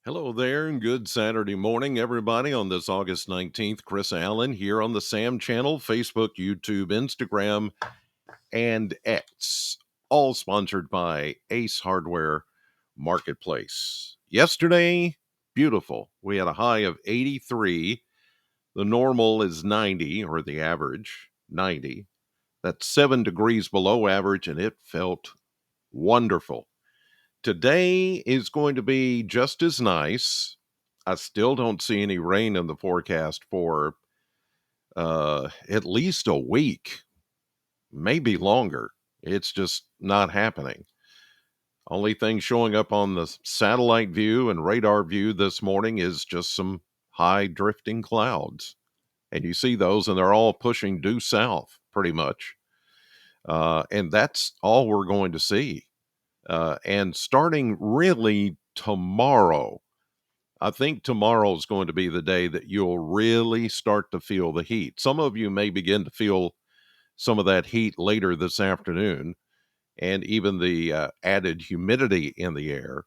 Hello there, and good Saturday morning, everybody. On this August 19th, Chris Allen here on the SAM channel, Facebook, YouTube, Instagram, and X, all sponsored by Ace Hardware Marketplace. Yesterday, beautiful. We had a high of 83. The normal is 90, or the average, 90. That's 7 degrees below average, and it felt wonderful. Today is going to be just as nice. I still don't see any rain in the forecast for at least a week, maybe longer. It's just not happening. Only thing showing up on the satellite view and radar view this morning is just some high drifting clouds. And you see those, and they're all pushing due south pretty much. And that's all we're going to see. And starting really tomorrow, I think tomorrow is going to be the day that you'll really start to feel the heat. Some of you may begin to feel some of that heat later this afternoon and even the added humidity in the air.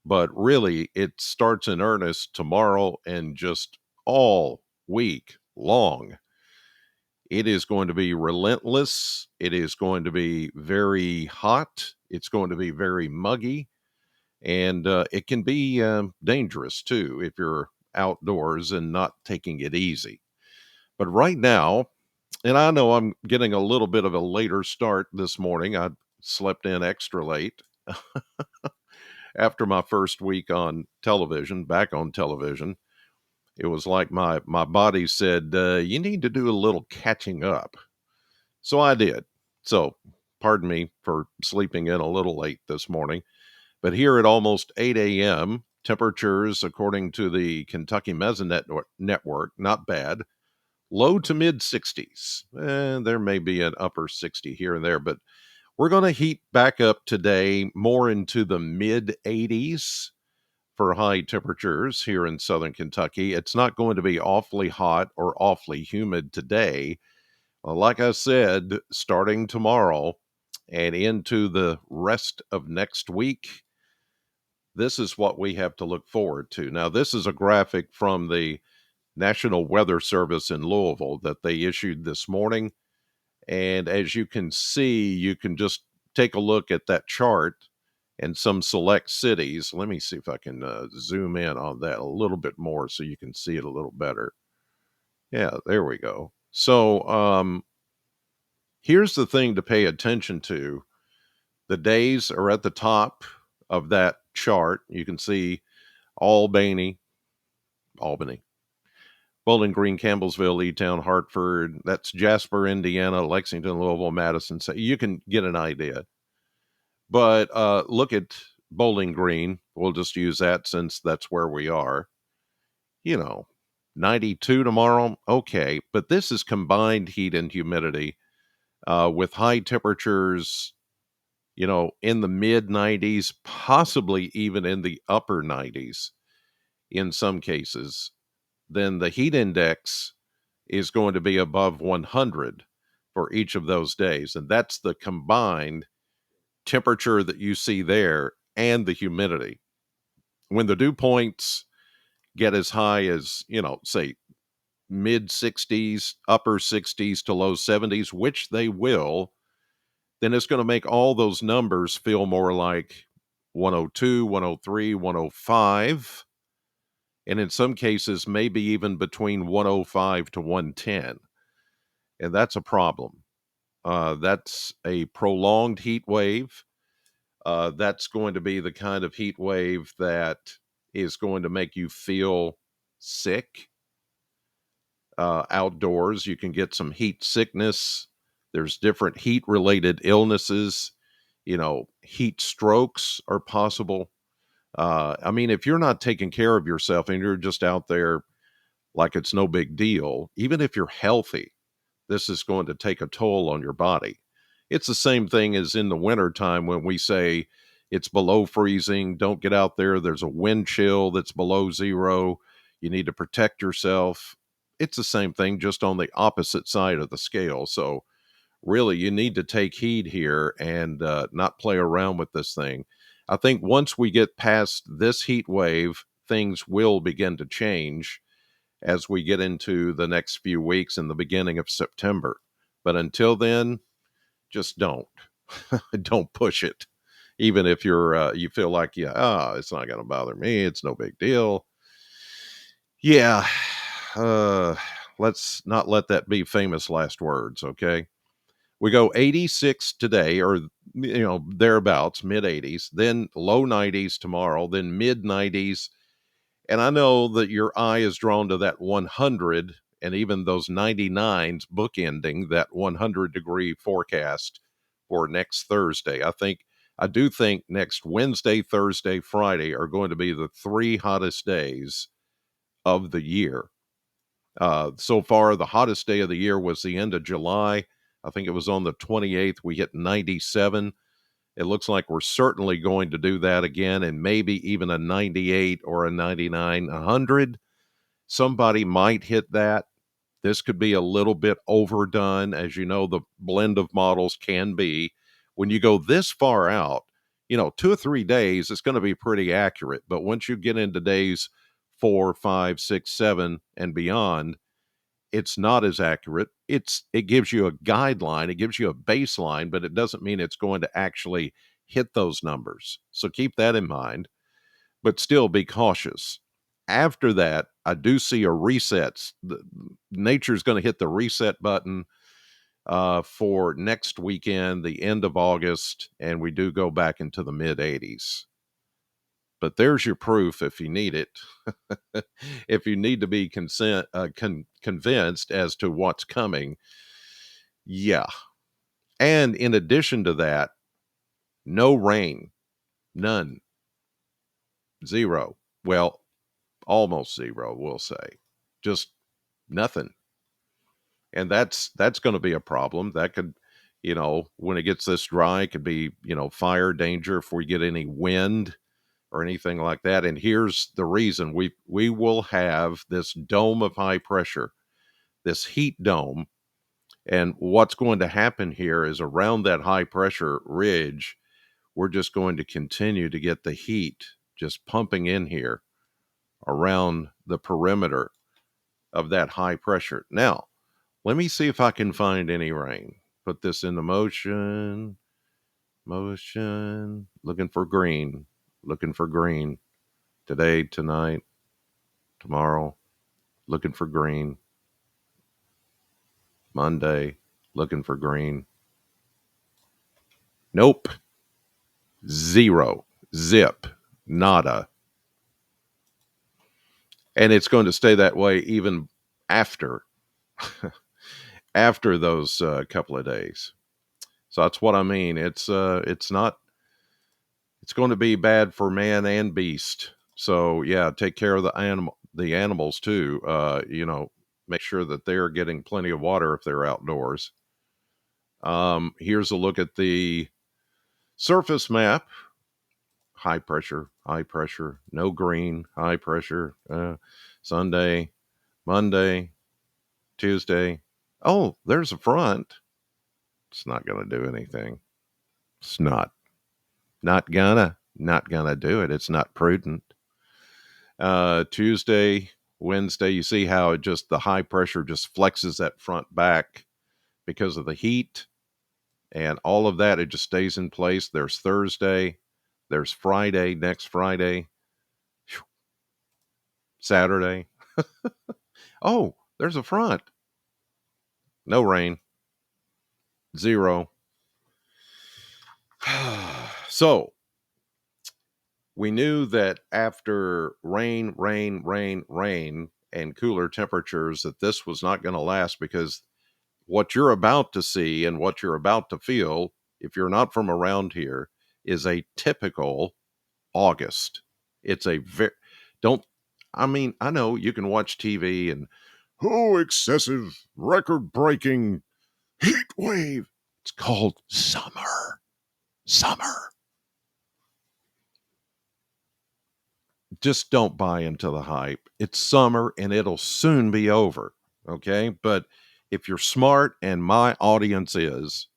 But really, it starts in earnest tomorrow and just all week long. It is going to be relentless. It is going to be very hot. It's going to be very muggy. And it can be dangerous too if you're outdoors and not taking it easy. But right now, and I know I'm getting a little bit of a later start this morning. I slept in extra late after my first week on television, back on television. It was like my body said, you need to do a little catching up. So I did. So pardon me for sleeping in a little late this morning. But here at almost 8 a.m., temperatures, according to the Kentucky Mesonet Network, not bad. Low to mid 60s. There may be an upper 60 here and there, but we're going to heat back up today more into the mid 80s for high temperatures here in southern Kentucky. It's not going to be awfully hot or awfully humid today. Like I said, starting tomorrow and into the rest of next week, this is what we have to look forward to. Now, this is a graphic from the National Weather Service in Louisville that they issued this morning. And as you can see, you can just take a look at that chart and some select cities. Let me see if I can zoom in on that a little bit more so you can see it a little better. Yeah, there we go. So here's the thing to pay attention to. The days are at the top of that chart. You can see Albany, Bowling Green, Campbellsville, E-Town, Hartford. That's Jasper, Indiana, Lexington, Louisville, Madison. So you can get an idea. But look at Bowling Green. We'll just use that since that's where we are. 92 tomorrow. Okay. But this is combined heat and humidity with high temperatures, in the mid 90s, possibly even in the upper 90s in some cases. Then the heat index is going to be above 100 for each of those days. And that's the combined temperature that you see there and the humidity. When the dew points get as high as, say mid 60s, upper 60s to low 70s, which they will, then it's going to make all those numbers feel more like 102, 103, 105. And in some cases, maybe even between 105 to 110. And that's a problem. That's a prolonged heat wave. That's going to be the kind of heat wave that is going to make you feel sick. Outdoors, you can get some heat sickness. There's different heat related illnesses. Heat strokes are possible. If you're not taking care of yourself and you're just out there like it's no big deal, even if you're healthy, this is going to take a toll on your body. It's the same thing as in the wintertime when we say it's below freezing, don't get out there, there's a wind chill that's below zero, you need to protect yourself. It's the same thing, just on the opposite side of the scale. So really, you need to take heed here and not play around with this thing. I think once we get past this heat wave, things will begin to change as we get into the next few weeks in the beginning of September. But until then, just don't. Don't push it. Even if you feel like, yeah, it's not going to bother me. It's no big deal. Yeah. Uh, let's not let that be famous last words. Okay. We go 86 today, or, thereabouts, mid 80s, then low 90s tomorrow, then mid 90s. And I know that your eye is drawn to that 100 and even those 99s bookending that 100-degree forecast for next Thursday. I do think next Wednesday, Thursday, Friday are going to be the 3 hottest days of the year. So far, the hottest day of the year was the end of July. I think it was on the 28th. We hit 97. It looks like we're certainly going to do that again, and maybe even a 98 or a 99, 100. Somebody might hit that. This could be a little bit overdone. As you know, the blend of models can be. When you go this far out, 2 or 3 days, it's going to be pretty accurate. But once you get into days 4, 5, 6, 7, and beyond, it's not as accurate. It gives you a guideline, it gives you a baseline, but it doesn't mean it's going to actually hit those numbers. So keep that in mind, but still be cautious. After that, I do see a reset. Nature's going to hit the reset button for next weekend, the end of August, and we do go back into the mid 80s. But there's your proof if you need it. If you need to be convinced as to what's coming. Yeah. And in addition to that, no rain, none, zero. Well, almost zero, we'll say. Just nothing. And that's going to be a problem. That could, when it gets this dry, it could be, fire danger if we get any wind or anything like that. And here's the reason: we will have this dome of high pressure, this heat dome. And what's going to happen here is around that high pressure ridge, we're just going to continue to get the heat just pumping in here around the perimeter of that high pressure. Now, let me see if I can find any rain. Put this into motion, looking for green, today, tonight, tomorrow, looking for green, Monday, looking for green. Nope. Zero. Zip. Nada. And it's going to stay that way even after those couple of days. So that's what I mean. It's not. It's going to be bad for man and beast. So yeah, take care of the animals too. Make sure that they're getting plenty of water if they're outdoors. Here's a look at the surface map. High pressure, no green, high pressure, Sunday, Monday, Tuesday. Oh, there's a front. It's not going to do anything. It's not gonna do it. It's not prudent. Tuesday, Wednesday, you see how the high pressure just flexes that front back because of the heat and all of that. It just stays in place. There's Thursday, there's Friday, next Friday, Saturday. Oh, there's a front. No rain. Zero. So we knew that after rain, and cooler temperatures, that this was not going to last, because what you're about to see and what you're about to feel, if you're not from around here, is a typical August. It's a I know you can watch TV and, excessive, record breaking heat wave. It's called summer. Just don't buy into the hype. It's summer and it'll soon be over. Okay. But if you're smart, and my audience is,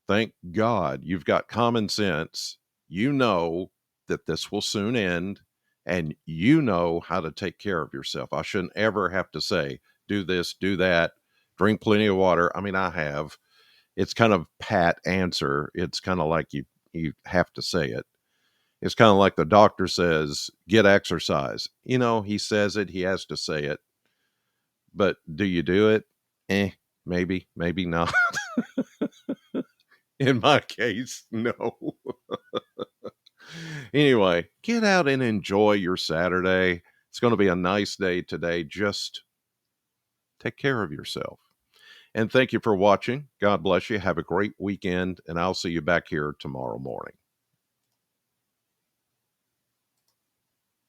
thank God you've got common sense. You know that this will soon end. and you know how to take care of yourself. I shouldn't ever have to say, do this, do that, drink plenty of water. I mean, I have. It's kind of pat answer. It's kind of like you have to say it. It's kind of like the doctor says, get exercise. You know, he says it, he has to say it. But do you do it? Maybe, maybe not. In my case, no. Anyway, get out and enjoy your Saturday. It's going to be a nice day today. Just take care of yourself. And thank you for watching. God bless you. Have a great weekend, and I'll see you back here tomorrow morning.